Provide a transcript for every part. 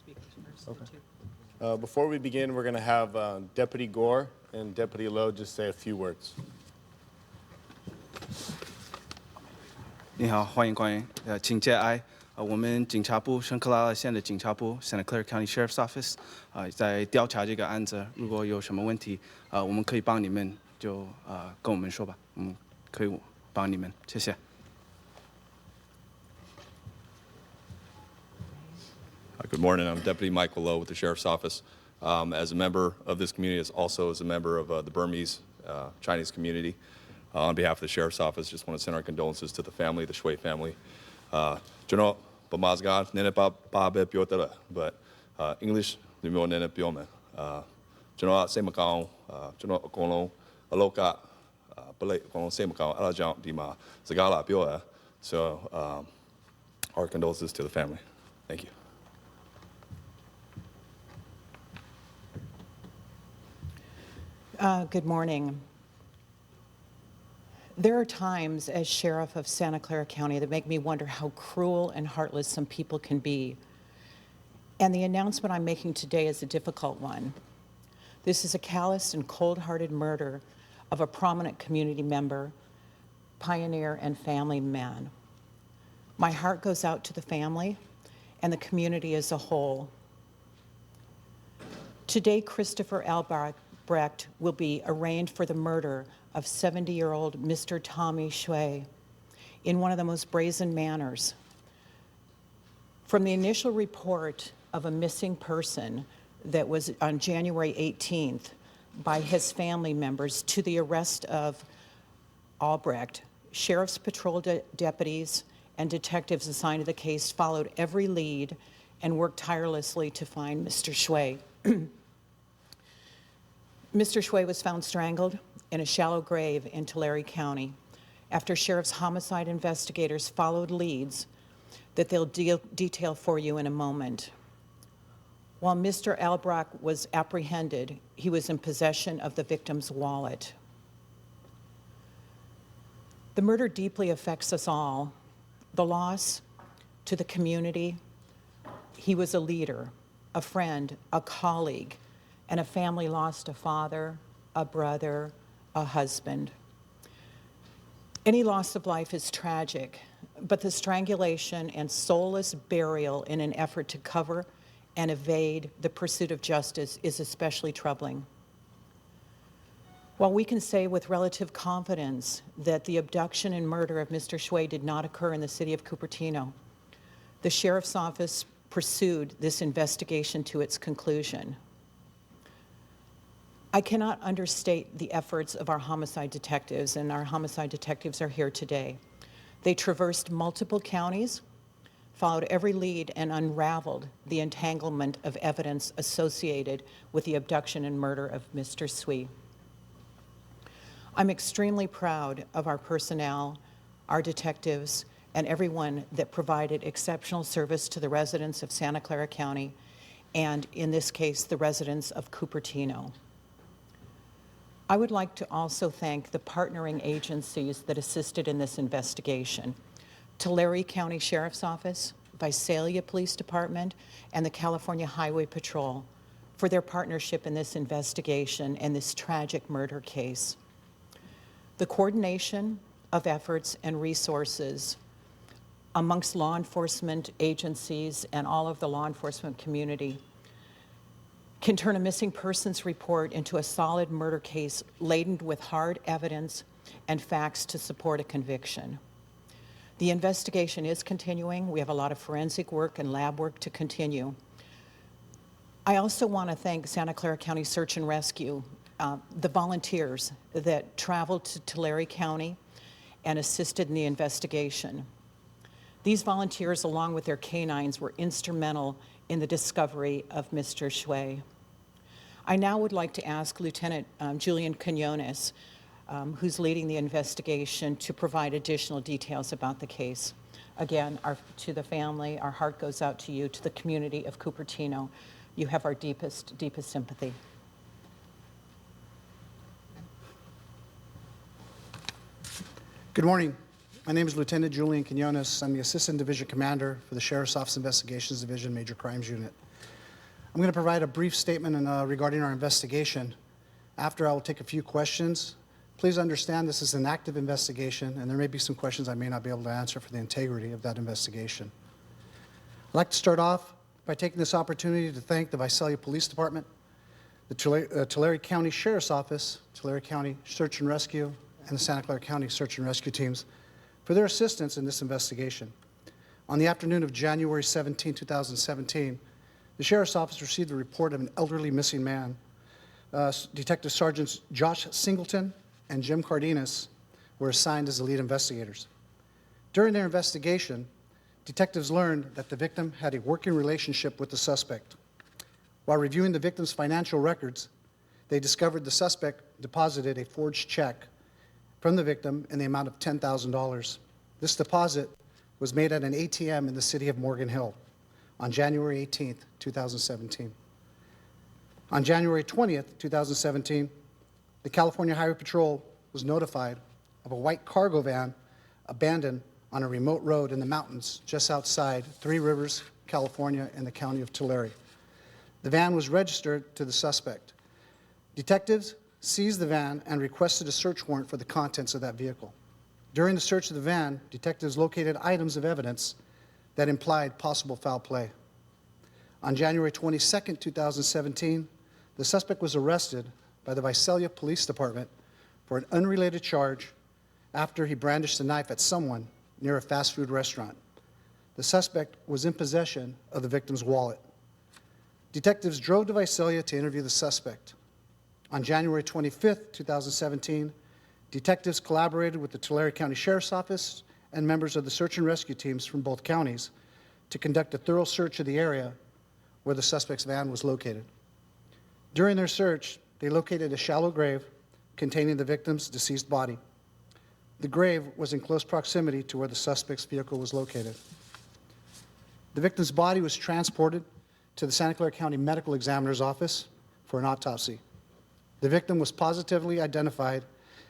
speakers first. Okay. Before we begin, we're going to have Deputy Gore and Deputy Lowe just say a few words. 你好，欢迎光临。请节哀。我们警察部圣克拉拉县的警察部 Santa Clara County Sheriff's Office 在调查这个案子。如果有什么问题，我们可以帮你们，就跟我们说吧。可以帮你们，谢谢。Good morning. I'm Deputy Michael Lowe with the Sheriff's Office. As a member of this community, also as a member of the Burmese Chinese community, on behalf of the Sheriff's Office, just want to send our condolences to the family, the Shwe family. But English, so our condolences to the family. Thank you. Good morning. There are times as Sheriff of Santa Clara County that make me wonder how cruel and heartless some people can be. And the announcement I'm making today is a difficult one. This is a callous and cold-hearted murder of a prominent community member, pioneer, and family man. My heart goes out to the family and the community as a whole. Today, Christopher Albrecht will be arraigned for the murder of 70-year-old Mr. Tommy Shwe in one of the most brazen manners. From the initial report of a missing person that was on January 18th by his family members to the arrest of Albrecht, Sheriff's Patrol deputies and detectives assigned to the case followed every lead and worked tirelessly to find Mr. Shwe. Mr. Shwe was found strangled in a shallow grave in Tulare County after Sheriff's homicide investigators followed leads that they'll detail for you in a moment. While Mr. Albrecht was apprehended, he was in possession of the victim's wallet. The murder deeply affects us all. The loss to the community. He was a leader, a friend, a colleague, and a family lost a father, a brother, a husband. Any loss of life is tragic, but the strangulation and soulless burial in an effort to cover and evade the pursuit of justice is especially troubling. While we can say with relative confidence that the abduction and murder of Mr. Shwe did not occur in the city of Cupertino, the Sheriff's Office pursued this investigation to its conclusion. I cannot understate the efforts of our homicide detectives, and our homicide detectives are here today. They traversed multiple counties, followed every lead, and unraveled the entanglement of evidence associated with the abduction and murder of Mr. Shwe. I'm extremely proud of our personnel, our detectives, and everyone that provided exceptional service to the residents of Santa Clara County, and in this case, the residents of Cupertino. I would like to also thank the partnering agencies that assisted in this investigation: Tulare County Sheriff's Office, Visalia Police Department, and the California Highway Patrol for their partnership in this investigation and this tragic murder case. The coordination of efforts and resources amongst law enforcement agencies and all of the law enforcement community can turn a missing persons report into a solid murder case laden with hard evidence and facts to support a conviction. The investigation is continuing. We have a lot of forensic work and lab work to continue. I also want to thank Santa Clara County Search and Rescue, the volunteers that traveled to Tulare County and assisted in the investigation. These volunteers, along with their canines, were instrumental in the discovery of Mr. Shwe. I now would like to ask Lieutenant Julian Quinones, who's leading the investigation, to provide additional details about the case. Again, to the family, our heart goes out to you, to the community of Cupertino. You have our deepest sympathy. Good morning. My name is Lieutenant Julian Quinones. I'm the Assistant Division Commander for the Sheriff's Office Investigations Division Major Crimes Unit. I'm going to provide a brief statement regarding our investigation. After, I will take a few questions. Please understand this is an active investigation, and there may be some questions I may not be able to answer for the integrity of that investigation. I'd like to start off by taking this opportunity to thank the Visalia Police Department, the Tulare County Sheriff's Office, Tulare County Search and Rescue, and the Santa Clara County Search and Rescue teams for their assistance in this investigation. On the afternoon of January 17, 2017, the Sheriff's Office received a report of an elderly missing man. Detective Sergeants Josh Singleton and Jim Cardenas were assigned as the lead investigators. During their investigation, detectives learned that the victim had a working relationship with the suspect. While reviewing the victim's financial records, they discovered the suspect deposited a forged check from the victim in the amount of $10,000. This deposit was made at an ATM in the city of Morgan Hill on January 18, 2017. On January 20, 2017, the California Highway Patrol was notified of a white cargo van abandoned on a remote road in the mountains just outside Three Rivers, California, in the county of Tulare. The van was registered to the suspect. Detectives seized the van and requested a search warrant for the contents of that vehicle. During the search of the van, detectives located items of evidence that implied possible foul play. On January 22, 2017, the suspect was arrested by the Visalia Police Department for an unrelated charge after he brandished a knife at someone near a fast food restaurant. The suspect was in possession of the victim's wallet. Detectives drove to Visalia to interview the suspect. On January 25, 2017, detectives collaborated with the Tulare County Sheriff's Office and members of the search and rescue teams from both counties to conduct a thorough search of the area where the suspect's van was located. During their search, they located a shallow grave containing the victim's deceased body. The grave was in close proximity to where the suspect's vehicle was located. The victim's body was transported to the Santa Clara County Medical Examiner's Office for an autopsy. The victim was positively identified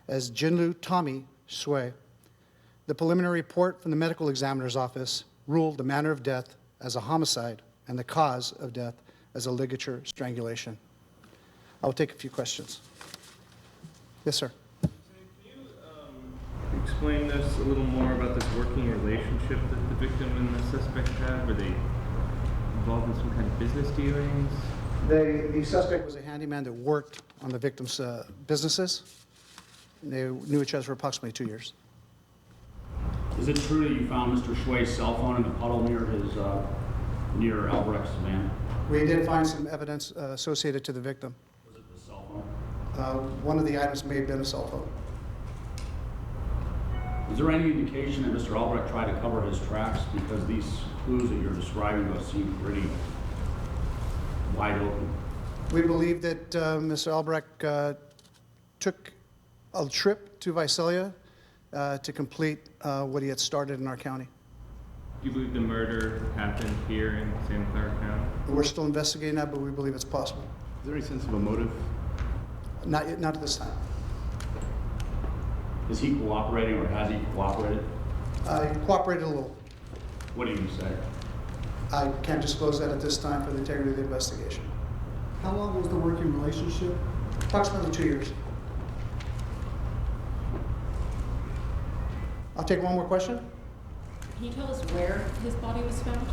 as Jinlu Tommy Shwe. The preliminary report from the Medical Examiner's Office ruled the manner of death as a homicide and the cause of death as a ligature strangulation. I will take a few questions. Yes, sir. Can you explain this a little more about this working relationship that the victim and the suspect had? Were they involved in some kind of business dealings? The suspect was a handyman that worked on the victim's businesses. They knew each other for approximately 2 years. Is it true that you found Mr. Shwe's cell phone in the puddle near Albrecht's van? We did find some evidence associated to the victim. Was it the cell phone? One of the items may have been a cell phone. Is there any indication that Mr. Albrecht tried to cover his tracks because these clues that you're describing to us seem pretty wide open? We believe that Mr. Albrecht took a trip to Visalia to complete what he had started in our county. Do you believe the murder happened here in Santa Clara County? We're still investigating that, but we believe it's possible. Is there any sense of a motive? Not yet, not at this time. Is he cooperating or has he cooperated? He cooperated a little. What do you say? I can't disclose that at this time for the integrity of the investigation. How long was the working relationship? Approximately 2 years. I'll take one more question. Can you tell us where his body was found?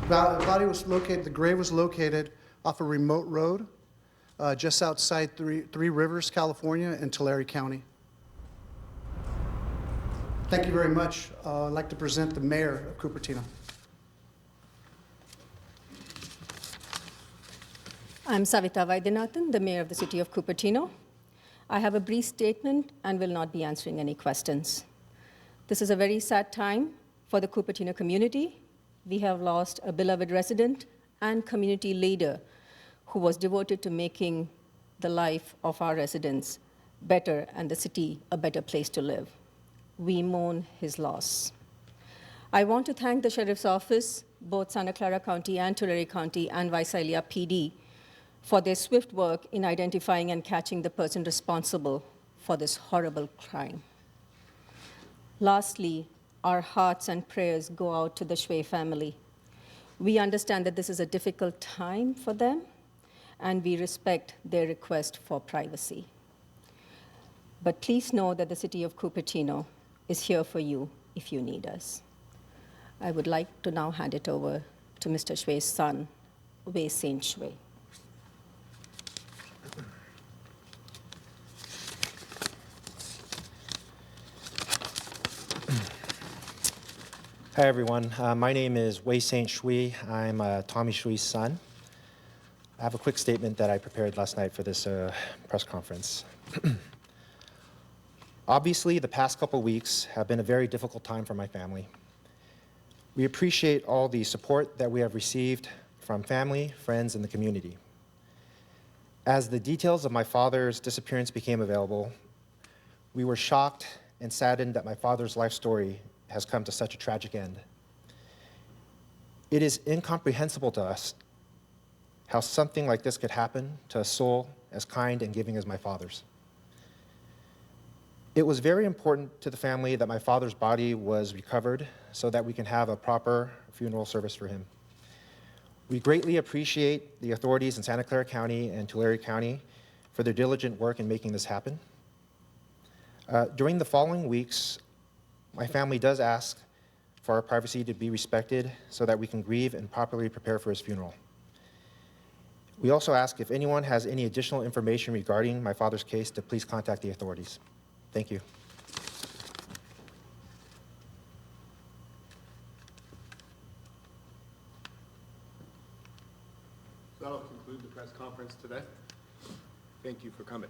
The body was located, the grave was located off a remote road just outside Three Rivers, California, in Tulare County. Thank you very much. I'd like to present the mayor of Cupertino. I'm Savita Vaidyanathan, the mayor of the city of Cupertino. I have a brief statement and will not be answering any questions. This is a very sad time for the Cupertino community. We have lost a beloved resident and community leader who was devoted to making the life of our residents better and the city a better place to live. We mourn his loss. I want to thank the Sheriff's Office, both Santa Clara County and Tulare County and Visalia PD, for their swift work in identifying and catching the person responsible for this horrible crime. Lastly, our hearts and prayers go out to the Shwe family. We understand that this is a difficult time for them, and we respect their request for privacy. But please know that the city of Cupertino is here for you if you need us. I would like to now hand it over to Mr. Shwe's son, Wei Saint Shwe. Hi, everyone. My name is Wei Saint Shwe. I'm Tommy Shwe's son. I have a quick statement that I prepared last night for this press conference. Obviously, the past couple weeks have been a very difficult time for my family. We appreciate all the support that we have received from family, friends, and the community. As the details of my father's disappearance became available, we were shocked and saddened that my father's life story has come to such a tragic end. It is incomprehensible to us how something like this could happen to a soul as kind and giving as my father's. It was very important to the family that my father's body was recovered so that we can have a proper funeral service for him. We greatly appreciate the authorities in Santa Clara County and Tulare County for their diligent work in making this happen. During the following weeks, my family does ask for our privacy to be respected so that we can grieve and properly prepare for his funeral. We also ask if anyone has any additional information regarding my father's case to please contact the authorities. Thank you. That'll conclude the press conference today. Thank you for coming.